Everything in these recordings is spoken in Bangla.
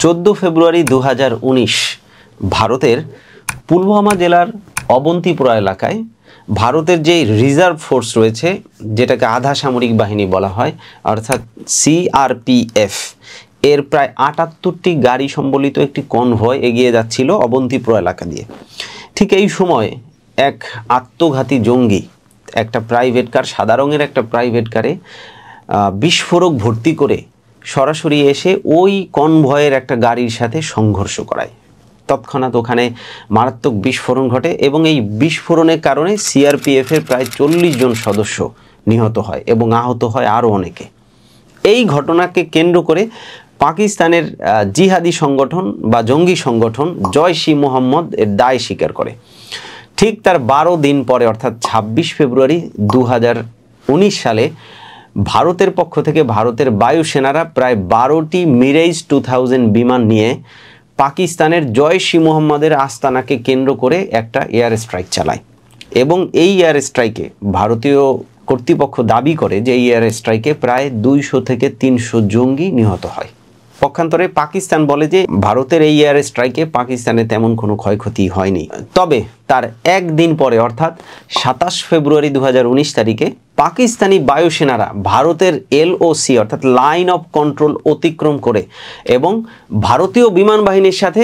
14 ফেব্রুয়ারি 2019 ভারতের পুলওয়ামা জেলার অবন্তিপুরা এলাকায় ভারতের যে রিজার্ভ ফোর্স রয়েছে, যেটাকে আধা সামরিক বাহিনী বলা হয়, অর্থাৎ সিআরপিএফ, এর প্রায় 78টি গাড়ি সম্বলিত একটি কনভয় এগিয়ে যাচ্ছিল অবন্তিপুরা এলাকা দিয়ে। ঠিক এই সময় এক আত্মঘাতী জঙ্গি একটা প্রাইভেট কার, সাদা রঙের একটা প্রাইভেট কারে বিস্ফোরক ভর্তি করে সরাসরি এসে ওই কনভয়ের একটা গাড়ির সাথে সংঘর্ষ করায়। তৎক্ষণাৎ ওখানে মারাত্মক বিস্ফোরণ ঘটে এবং এই বিস্ফোরণের কারণে সিআরপিএফের প্রায় 40 জন সদস্য নিহত হয় এবং আহত হয় আরও অনেকে। এই ঘটনাকে কেন্দ্র করে পাকিস্তানের জিহাদি সংগঠন বা জঙ্গি সংগঠন জয়শ-ই মোহাম্মদ এর দায় স্বীকার করে। ঠিক তার 12 দিন পরে অর্থাৎ 26 ফেব্রুয়ারি 2019 সালে ভারতের পক্ষ থেকে ভারতের বায়ুসেনারা প্রায় 12টি মিরাজ 2000 বিমান নিয়ে পাকিস্তানের জয়শ-ই মোহাম্মদের আস্তানাকে কেন্দ্র করে একটা এয়ার স্ট্রাইক চালায় এবং এই এয়ার স্ট্রাইকে ভারতীয় কর্তৃপক্ষ দাবি করে যে এই এয়ার স্ট্রাইকে প্রায় 200 থেকে 300 জঙ্গি নিহত হয়। পক্ষান্তরে পাকিস্তান বলে যে ভারতের এই এয়ার স্ট্রাইকে পাকিস্তানে তেমন কোনো ক্ষয়ক্ষতি হয়নি। তবে তার একদিন পরে অর্থাৎ 27 ফেব্রুয়ারি 2019 তারিখে পাকিস্তানি বায়ুসেনারা ভারতের এলওসি অর্থাৎ লাইন অফ কন্ট্রোল অতিক্রম করে এবং ভারতীয় বিমান বাহিনীর সাথে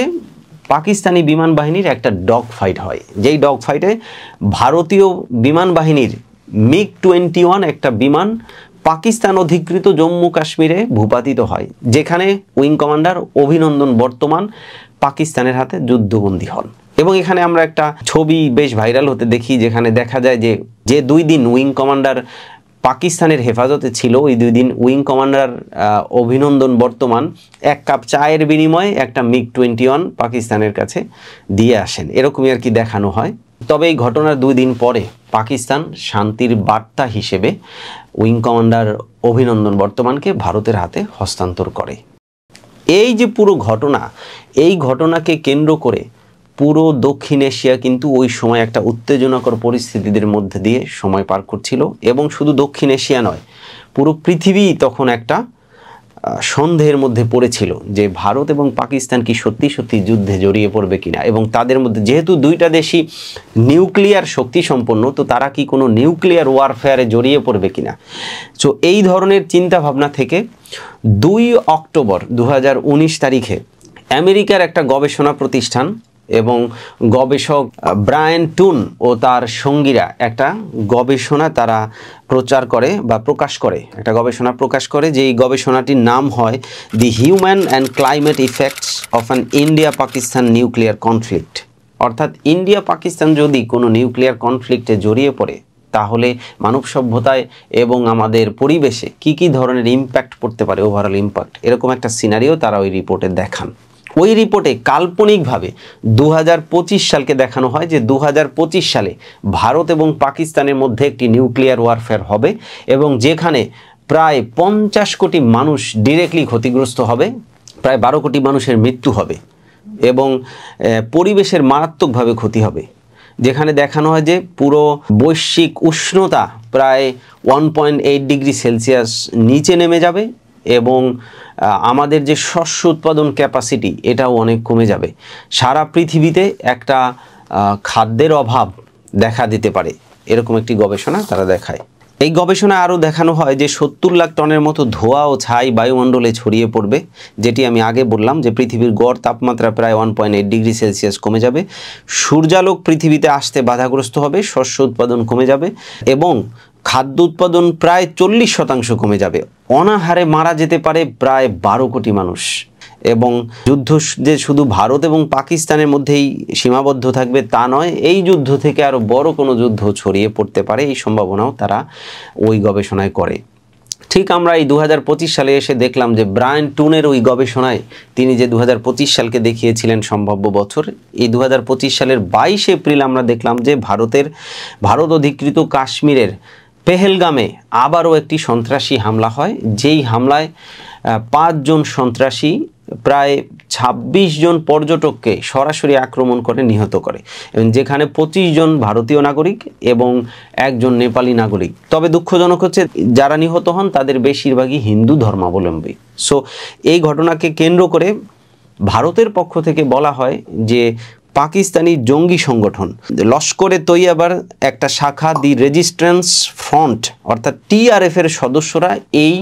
পাকিস্তানি বিমান বাহিনীর একটা ডগ ফাইট হয়। যেই ডগ ফাইটে ভারতীয় বিমান বাহিনীর MiG-21 একটা বিমান পাকিস্তান অধিকৃত জম্মু কাশ্মীরে ভূপাতিত হয়, যেখানে উইং কমান্ডার অভিনন্দন বর্তমান পাকিস্তানের হাতে যুদ্ধবন্দী হন। এবং এখানে আমরা একটা ছবি বেশ ভাইরাল হতে দেখি, যেখানে দেখা যায় যে 2 দিন উইং কমান্ডার পাকিস্তানের হেফাজতে ছিল, ওই 2 দিন উইং কমান্ডার অভিনন্দন বর্তমান 1 কাপ চায়ের বিনিময়ে একটা MiG-21 পাকিস্তানের কাছে দিয়ে আসেন, এরকমই আর কি দেখানো হয়। তবে এই ঘটনার 2 দিন পরে পাকিস্তান শান্তির বার্তা হিসেবে উইং কমান্ডার অভিনন্দন বর্তমানকে ভারতের হাতে হস্তান্তর করে। এই যে পুরো ঘটনা, এই ঘটনাকে কেন্দ্র করে পুরো দক্ষিণ এশিয়া কিন্তু ওই সময় একটা উত্তেজনাকর পরিস্থিতিদের মধ্যে দিয়ে সময় পার করছিল এবং শুধু দক্ষিণ এশিয়া নয়, পুরো পৃথিবী তখন একটা সন্দেহের মধ্যে পড়েছিল যে ভারত এবং পাকিস্তান কি সত্যি সত্যি যুদ্ধে জড়িয়ে পড়বে কিনা, এবং তাদের মধ্যে যেহেতু দুইটা দেশই নিউক্লিয়ার শক্তি সম্পন্ন, তো তারা কি কোনো নিউক্লিয়ার ওয়ারফেয়ারে জড়িয়ে পড়বে কিনা। সো এই ধরনের চিন্তা ভাবনা থেকে 2 অক্টোবর 2019 তারিখে আমেরিকার একটা গবেষণা প্রতিষ্ঠান এবং গবেষক ব্রায়ান টুন ও তার সঙ্গীরা একটা গবেষণা তারা প্রচার করে বা প্রকাশ করে, একটা গবেষণা প্রকাশ করে, যে এই গবেষণাটির নাম হয় দি human and climate effects of an India Pakistan nuclear conflict. অর্থাৎ ইন্ডিয়া পাকিস্তান যদি কোনো নিউক্লিয়ার কনফ্লিক্টে জড়িয়ে পড়ে তাহলে মানব সভ্যতায় এবং আমাদের পরিবেশে কি কি ধরনের ইম্প্যাক্ট পড়তে পারে, ওভারঅল ইম্প্যাক্ট, এরকম একটা সিনারিও তারা ওই রিপোর্টে দেখান। ওই রিপোর্টে কাল্পনিকভাবে 2025 সালকে দেখানো হয় যে 2025 সালে ভারত এবং পাকিস্তানের মধ্যে একটি নিউক্লিয়ার ওয়ারফেয়ার হবে এবং যেখানে প্রায় 50 কোটি মানুষ ডিরেক্টলি ক্ষতিগ্রস্ত হবে, প্রায় 12 কোটি মানুষের মৃত্যু হবে এবং পরিবেশের মারাত্মকভাবে ক্ষতি হবে। যেখানে দেখানো হয় যে পুরো বৈশ্বিক উষ্ণতা প্রায় 1.8 ডিগ্রি সেলসিয়াস নিচে নেমে যাবে এবং আমাদের যে শস্য উৎপাদন ক্যাপাসিটি এটাও অনেক কমে যাবে। সারা পৃথিবীতে একটা খাদ্যের অভাব দেখা দিতে পারে, এরকম একটি গবেষণা তারা দেখায়। এই গবেষণায় আরও দেখানো হয় যে 70 লাখ টনের মতো ধোঁয়া ও ছাই বায়ুমণ্ডলে ছড়িয়ে পড়বে, যেটি আমি আগে বললাম যে পৃথিবীর গড় তাপমাত্রা প্রায় 1.8 ডিগ্রি সেলসিয়াস কমে যাবে, সূর্যালোক পৃথিবীতে আসতে বাধাগ্রস্ত হবে, শস্য উৎপাদন কমে যাবে এবং খাদ্য উৎপাদন প্রায় 40% কমে যাবে। অনাহারে মারা যেতে পারে প্রায় 12 কোটি মানুষ এবং যুদ্ধ যে শুধু ভারত এবং পাকিস্তানের মধ্যেই সীমাবদ্ধ থাকবে তা নয়, এই যুদ্ধ থেকে আরও বড় কোনো যুদ্ধ ছড়িয়ে পড়তে পারে, এই সম্ভাবনাও তারা ওই গবেষণায় করে। ঠিক আমরা এই 2025 সালে এসে দেখলাম যে ব্রায়ান টুনের ওই গবেষণায় তিনি যে 2025 সালকে দেখিয়েছিলেন সম্ভাব্য বছর, এই 2025 সালের 22 এপ্রিল আমরা দেখলাম যে ভারত অধিকৃত কাশ্মীরের পেহেলগামে আবারও একটি সন্ত্রাসী হামলা হয়, যেই হামলায় 5 জন সন্ত্রাসী প্রায় 26 জন পর্যটককে সরাসরি আক্রমণ করে নিহত করে এবং যেখানে 25 জন ভারতীয় নাগরিক এবং 1 জন নেপালি নাগরিক। তবে দুঃখজনক হচ্ছে যারা নিহত হন তাদের বেশিরভাগই হিন্দু ধর্মাবলম্বী। সো এই ঘটনাকে কেন্দ্র করে ভারতের পক্ষ থেকে বলা হয় যে পাকিস্তানি জঙ্গি সংগঠন লস্করে তৈয়বার একটা শাখা দি রেজিস্ট্যান্স ফ্রন্ট অর্থাৎ টিআরএফ এর সদস্যরা এই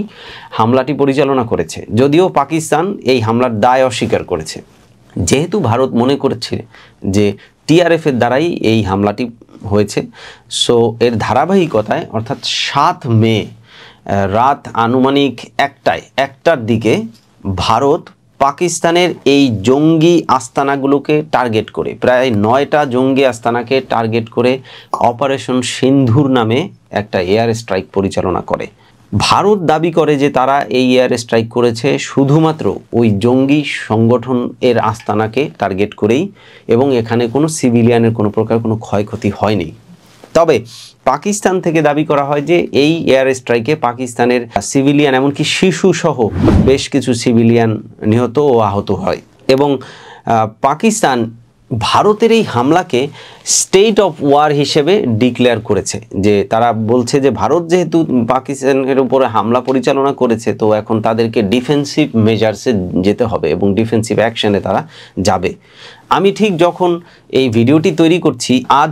হামলাটি পরিচালনা করেছে, যদিও পাকিস্তান এই হামলার দায় অস্বীকার করেছে। যেহেতু ভারত মনে করেছে যে টিআরএফ এর দ্বারাই এই হামলাটি হয়েছে, সো এর ধারাবাহিকতায় অর্থাৎ 7 মে রাত আনুমানিক 1টার দিকে ভারত পাকিস্তানের এই জঙ্গি আস্তানাগুলোকে টার্গেট করে প্রায় 9টা জঙ্গি আস্তানাকে টার্গেট করে অপারেশন সিন্ধুর নামে একটা এয়ার স্ট্রাইক পরিচালনা করে। ভারত দাবি করে যে তারা এই এয়ার স্ট্রাইক করেছে শুধুমাত্র ওই জঙ্গি সংগঠন এর আস্তানাকে টার্গেট করেই, এবং এখানে কোনো সিভিলিয়ানের কোনো প্রকার কোনো ক্ষয়ক্ষতি হয়নি। তবে পাকিস্তান থেকে দাবি করা হয় যে এই এয়ার স্ট্রাইকে পাকিস্তানের সিভিলিয়ান এমনকি শিশু সহ বেশ কিছু সিভিলিয়ান নিহত ও আহত হয়, এবং পাকিস্তান ভারতের এই হামলাকে স্টেট অফ ওয়ার হিসেবে ডিক্লেয়ার করেছে। যে তারা বলছে যে ভারত যেহেতু পাকিস্তানের উপরে হামলা পরিচালনা করেছে, তো এখন তাদেরকে ডিফেন্সিভ মেজার্সে যেতে হবে এবং ডিফেন্সিভ অ্যাকশনে তারা যাবে। আমি ঠিক যখন এই ভিডিওটি তৈরি করছি আজ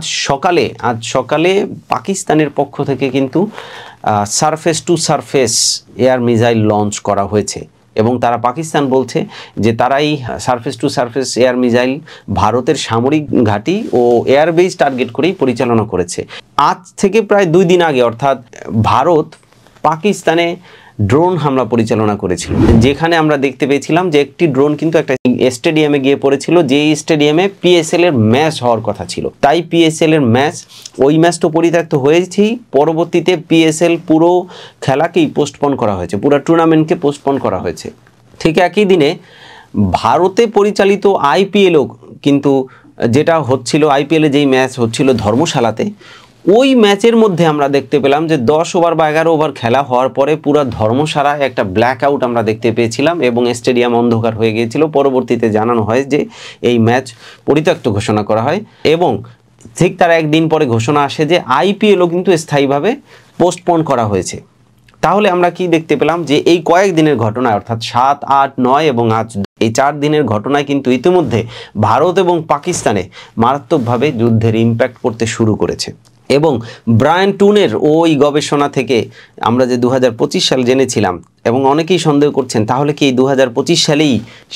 সকালে পাকিস্তানের পক্ষ থেকে কিন্তু surface two surface air missile launch করা হয়েছে, এবং তারা পাকিস্তান বলছে যে তারা এই surface two surface air missile ভারতের সামরিক ঘাঁটি ও এয়ারবেস টার্গেট করেই পরিচালনা করেছে। আজ থেকে প্রায় 2 দিন আগে অর্থাৎ ভারত পাকিস্তানে ড্রোন হামলা পরিচালনা করেছিল, যেখানে আমরা দেখতে পেয়েছিলাম যে একটি ড্রোন কিন্তু একটা স্টেডিয়ামে গিয়ে পড়েছিল, যে স্টেডিয়ামে পিএসএল এর ম্যাচ হওয়ার কথা ছিল। তাই পিএসএল এর ম্যাচ, ওই ম্যাচ তো পরিত্যক্ত হয়েছেই, পরবর্তীতে পিএসএল পুরো খেলাকেই পোস্টপোন করা হয়েছে, পুরো টুর্নামেন্টকে পোস্টপোন করা হয়েছে। ঠিক একই দিনে ভারতে পরিচালিত আইপিএলও কিন্তু যেটা হচ্ছিল, আইপিএলে যেই ম্যাচ হচ্ছিল ধর্মশালাতে, ওই ম্যাচের মধ্যে আমরা দেখতে পেলাম যে 10 ওভার বা 11 ওভার খেলা হওয়ার পরে পুরো ধর্মশালায় একটা ব্ল্যাক আউট আমরা দেখতে পেয়েছিলাম এবং স্টেডিয়াম অন্ধকার হয়ে গিয়েছিল। পরবর্তীতে জানানো হয় যে এই ম্যাচ পরিত্যক্ত ঘোষণা করা হয়, এবং ঠিক তার একদিন পরে ঘোষণা আসে যে আইপিএলও কিন্তু স্থায়ীভাবে পোস্টপোন করা হয়েছে। তাহলে আমরা কি দেখতে পেলাম যে এই কয়েকদিনের ঘটনায় অর্থাৎ 7, 8, 9 এবং আজ এই 4 দিনের ঘটনায় কিন্তু ইতিমধ্যে ভারত এবং পাকিস্তানে মারাত্মকভাবে যুদ্ধের ইম্প্যাক্ট করতে শুরু করেছে। এবং ব্রায়ান টুনের ওই গবেষণা থেকে আমরা যে 2025 সাল জেনেছিলাম, এবং অনেকেই সন্দেহ করছেন তাহলে কি 2025 সালেই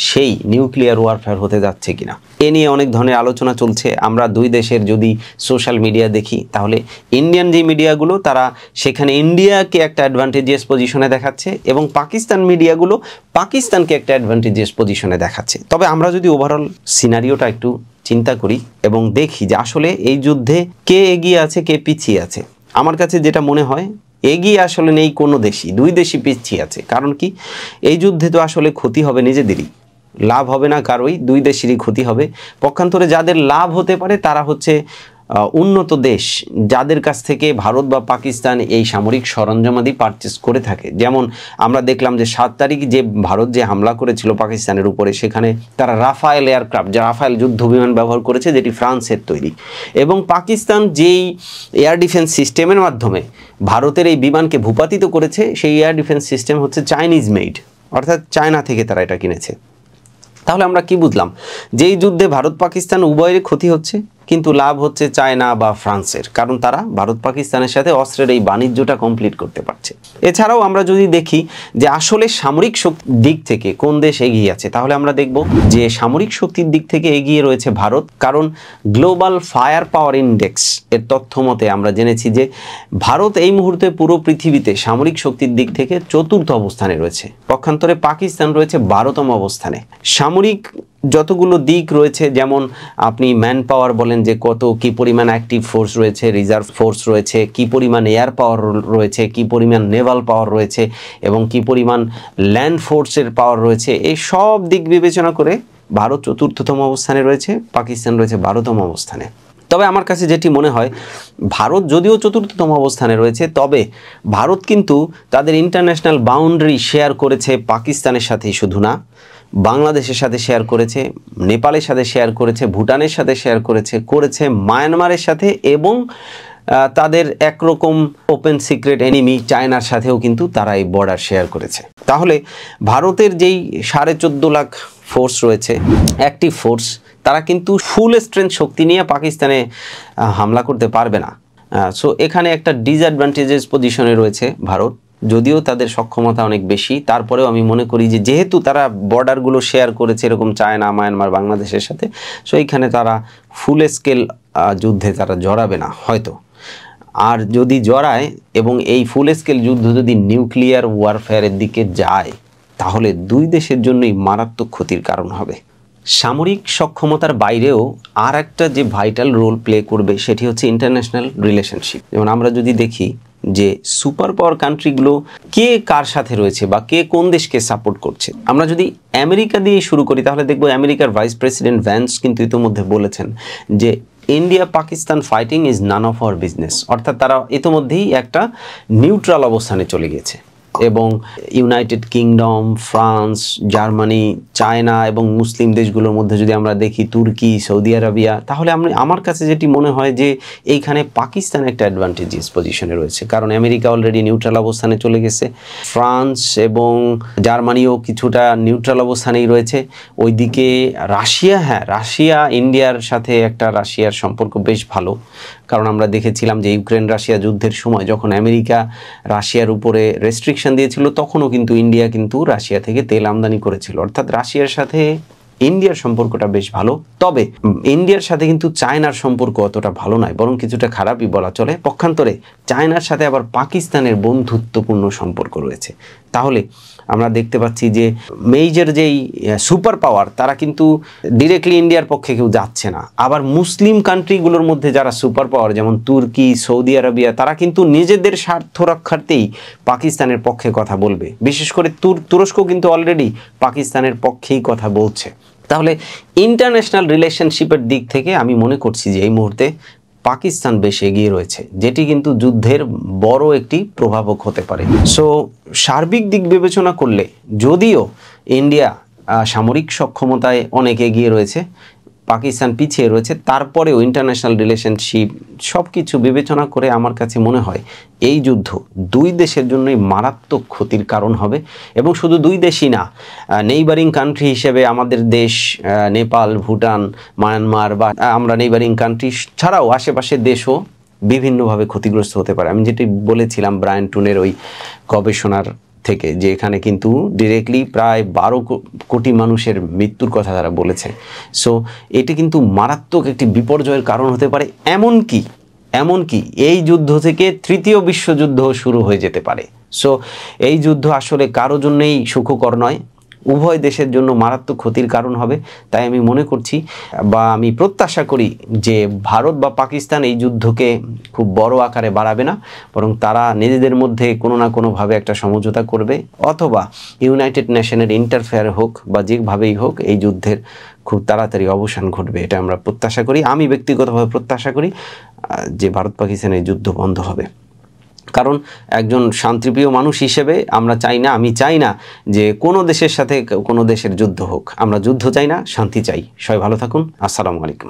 সেই নিউক্লিয়ার ওয়ারফেয়ার হতে যাচ্ছে কিনা, এ নিয়ে অনেক ধরনের আলোচনা চলছে। আমরা দুই দেশের যদি সোশ্যাল মিডিয়া দেখি, তাহলে ইন্ডিয়ান যে মিডিয়াগুলো তারা সেখানে ইন্ডিয়াকে একটা অ্যাডভান্টেজিয়াস পজিশনে দেখাচ্ছে, এবং পাকিস্তান মিডিয়াগুলো পাকিস্তানকে একটা অ্যাডভান্টেজিয়াস পজিশনে দেখাচ্ছে। তবে আমরা যদি ওভারঅল সিনারিওটা একটু চিন্তা করি এবং দেখি যে আসলে এই যুদ্ধে কে এগিয়ে আছে কে পিছিয়ে আছে, আমার কাছে যেটা মনে হয় এগিয়ে আসলে নেই কোনো দেশই, 2 দেশই পিছিয়ে আছে। কারণ কি, এই যুদ্ধে তো আসলে ক্ষতি হবে নিজেদেরই, লাভ হবে না কারোই, 2 দেশেরই ক্ষতি হবে। পক্ষান্তরে যাদের লাভ হতে পারে তারা হচ্ছে উন্নত দেশ, যাদের কাছ থেকে ভারত বা পাকিস্তান এই সামরিক সরঞ্জামাদি পারচেস করে থাকে। যেমন আমরা দেখলাম যে 7 তারিখ যে ভারত যে হামলা করেছিল পাকিস্তানের উপরে, সেখানে তারা রাফায়েল এয়ারক্রাফট, যে রাফায়েল যুদ্ধ বিমান ব্যবহার করেছে, যেটি ফ্রান্সের তৈরি, এবং পাকিস্তান যেই এয়ার ডিফেন্স সিস্টেমের মাধ্যমে ভারতের এই বিমানকে ভূপাতিত করেছে, সেই এয়ার ডিফেন্স সিস্টেম হচ্ছে চাইনিজ মেড, অর্থাৎ চায়না থেকে তারা এটা কিনেছে। তাহলে আমরা কি বুঝলাম, যেই যুদ্ধে ভারত পাকিস্তান উভয়ের ক্ষতি হচ্ছে, কিন্তু লাভ হচ্ছে চায়না বা ফ্রান্সের, কারণ তারা ভারত পাকিস্তানের সাথে অস্ত্রের এই বাণিজ্যটা কমপ্লিট করতে পারছে। এছাড়াও আমরা যদি দেখি যে আসলে সামরিক শক্তির দিক থেকে কোন দেশ এগিয়ে আছে, তাহলে আমরা দেখব যে সামরিক শক্তির দিক থেকে এগিয়ে রয়েছে ভারত। কারণ গ্লোবাল ফায়ার পাওয়ার ইন্ডেক্স এর তথ্য মতে আমরা জেনেছি যে ভারত এই মুহূর্তে পুরো পৃথিবীতে সামরিক শক্তির দিক থেকে 4র্থ অবস্থানে রয়েছে, পক্ষান্তরে পাকিস্তান রয়েছে 12তম অবস্থানে। সামরিক যতগুলো দিক রয়েছে, যেমন আপনি ম্যান পাওয়ার বলেন যে কি পরিমাণ অ্যাক্টিভ ফোর্স রয়েছে, রিজার্ভ ফোর্স রয়েছে, কি পরিমাণ এয়ার পাওয়ার রয়েছে, কি পরিমাণ নেভাল পাওয়ার রয়েছে, এবং কি পরিমাণ ল্যান্ড ফোর্সের পাওয়ার রয়েছে, এই সব দিক বিবেচনা করে ভারত 4র্থতম অবস্থানে রয়েছে, পাকিস্তান রয়েছে 12তম অবস্থানে। তবে আমার কাছে যেটি মনে হয়, ভারত যদিও 4র্থতম অবস্থানে রয়েছে, তবে ভারত কিন্তু তাদের ইন্টারন্যাশনাল বাউন্ডারি শেয়ার করেছে পাকিস্তানের সাথেই শুধু না, বাংলাদেশের সাথে শেয়ার করেছে, নেপালের সাথে শেয়ার করেছে, ভুটানের সাথে শেয়ার করেছে মায়ানমারের সাথে, এবং তাদের একরকম ওপেন সিক্রেট এনিমি চায়নার সাথেও কিন্তু তারা এই বর্ডার শেয়ার করেছে। তাহলে ভারতের যেই 14.5 লাখ ফোর্স রয়েছে, অ্যাক্টিভ ফোর্স, তারা কিন্তু ফুল স্ট্রেংথ শক্তি নিয়ে পাকিস্তানে হামলা করতে পারবে না। সো এখানে একটা ডিসঅ্যাডভান্টেজেস পজিশনে রয়েছে ভারত, যদিও তাদের সক্ষমতা অনেক বেশি, তারপরেও আমি মনে করি যে যেহেতু তারা বর্ডারগুলো শেয়ার করেছে এরকম চায়না, মায়ানমার, বাংলাদেশের সাথে, সো এইখানে তারা ফুল স্কেল যুদ্ধে তারা জড়াবে না হয়তো। আর যদি জড়ায় এবং এই ফুল স্কেল যুদ্ধ যদি নিউক্লিয়ার ওয়ারফেয়ারের দিকে যায়, তাহলে দুই দেশের জন্যই মারাত্মক ক্ষতির কারণ হবে। সামরিক সক্ষমতার বাইরেও আর একটা যে ভাইটাল রোল প্লে করবে সেটি হচ্ছে ইন্টারন্যাশনাল রিলেশনশিপ। যেমন আমরা যদি দেখি যে সুপার পাওয়ার কান্ট্রিগুলো কে কার সাথে রয়েছে বা কে কোন দেশকে সাপোর্ট করছে। আমরা যদি আমেরিকা দিয়ে শুরু করি তাহলে দেখব আমেরিকার ভাইস প্রেসিডেন্ট ভ্যান্স কিন্তু ইতিমধ্যে বলেছেন যে India Pakistan fighting is none of our business, অর্থাৎ তারা ইতিমধ্যেই একটা নিউট্রাল অবস্থানে চলে গেছে। এবং United kingdom, France, Germany, China এবং মুসলিম দেশগুলোর মধ্যে যদি আমরা দেখি তুর্কি, সৌদি আরবিয়া, তাহলে আমার কাছে যেটি মনে হয় যে এইখানে পাকিস্তান একটা অ্যাডভান্টেজিয়াস পজিশনে রয়েছে, কারণ আমেরিকা অলরেডি নিউট্রাল অবস্থানে চলে গেছে, ফ্রান্স এবং জার্মানিও কিছুটা নিউট্রাল অবস্থানেই রয়েছে। ওইদিকে রাশিয়া, হ্যাঁ রাশিয়া ইন্ডিয়ার সাথে একটা রাশিয়ার সম্পর্ক বেশ ভালো, কারণ আমরা দেখেছিলাম যে ইউক্রেন রাশিয়া যুদ্ধের সময় যখন আমেরিকা রাশিয়ার উপরে রেস্ট্রিকশন দিয়েছিল তখনও কিন্তু ইন্ডিয়া কিন্তু রাশিয়া থেকে তেল আমদানি করেছিল, অর্থাৎ রাশিয়ার সাথে ইন্ডিয়ার সম্পর্কটা বেশ ভালো। তবে ইন্ডিয়ার সাথে কিন্তু চায়নার সম্পর্ক অতটা ভালো নয়, বরং কিছুটা খারাপই বলা চলে। পক্ষান্তরে চায়নার সাথে আবার পাকিস্তানের বন্ধুত্বপূর্ণ সম্পর্ক রয়েছে। তাহলে আমরা দেখতে পাচ্ছি যে মেজর যেই সুপার পাওয়ার তারা কিন্তু ডিরেক্টলি ইন্ডিয়ার পক্ষে কেউ যাচ্ছে না। আবার মুসলিম কান্ট্রিগুলোর মধ্যে যারা সুপার পাওয়ার যেমন তুর্কি, সৌদি আরবিয়া, তারা কিন্তু নিজেদের স্বার্থ রক্ষার্থেই পাকিস্তানের পক্ষে কথা বলবে। বিশেষ করে তুরস্ক কিন্তু অলরেডি পাকিস্তানের পক্ষেই কথা বলছে। তাহলে ইন্টারন্যাশনাল রিলেশনশিপের দিক থেকে আমি মনে করছি যে এই মুহূর্তে পাকিস্তান বেশ এগিয়ে রয়েছে, যেটি কিন্তু যুদ্ধের বড় একটি প্রভাবক হতে পারে। সো সার্বিক দিক বিবেচনা করলে যদিও ইন্ডিয়া সামরিক সক্ষমতায় অনেক এগিয়ে রয়েছে, পাকিস্তান পিছিয়ে রয়েছে, তারপরেও ইন্টারন্যাশনাল রিলেশনশিপ সব কিছু বিবেচনা করে আমার কাছে মনে হয় এই যুদ্ধ দুই দেশের জন্যই মারাত্মক ক্ষতির কারণ হবে। এবং শুধু দুই দেশই না, নেইবারিং কান্ট্রি হিসেবে আমাদের দেশ নেপাল, ভুটান, মায়ানমার বা আমরা নেইবারিং কান্ট্রি ছাড়াও আশেপাশের দেশও বিভিন্নভাবে ক্ষতিগ্রস্ত হতে পারে। আমি যেটি বলেছিলাম ব্রায়ান টুনের ওই গবেষণার থেকে, যে এখানে কিন্তু ডিরেক্টলি প্রায় 12 কোটি মানুষের মৃত্যুর কথা তারা বলেছে। সো এটি কিন্তু মারাত্মক একটি বিপর্যয়ের কারণ হতে পারে। এমনকি এই যুদ্ধ থেকে তৃতীয় বিশ্বযুদ্ধ শুরু হয়ে যেতে পারে। সো এই যুদ্ধ আসলে কারো জন্যই সুখকর নয়, উভয় দেশের জন্য মারাত্মক ক্ষতির কারণ হবে। তাই আমি মনে করছি বা আমি প্রত্যাশা করি যে ভারত বা পাকিস্তান এই যুদ্ধকে খুব বড় আকারে বাড়াবে না, বরং তারা নিজেদের মধ্যে কোনো না কোনোভাবে একটা সমঝোতা করবে, অথবা ইউনাইটেড নেশনের ইন্টারফেয়ার হোক বা যেভাবেই হোক এই যুদ্ধের খুব তাড়াতাড়ি অবসান ঘটবে, এটা আমরা প্রত্যাশা করি। আমি ব্যক্তিগতভাবে প্রত্যাশা করি যে ভারত পাকিস্তানের যুদ্ধ বন্ধ হবে, কারণ একজন শান্তিপ্রিয় মানুষ হিসেবে আমি চাই না যে কোনো দেশের সাথে কোনো দেশের যুদ্ধ হোক। আমরা যুদ্ধ চাই না, শান্তি চাই। সবাই ভালো থাকুন। আসসালামু আলাইকুম।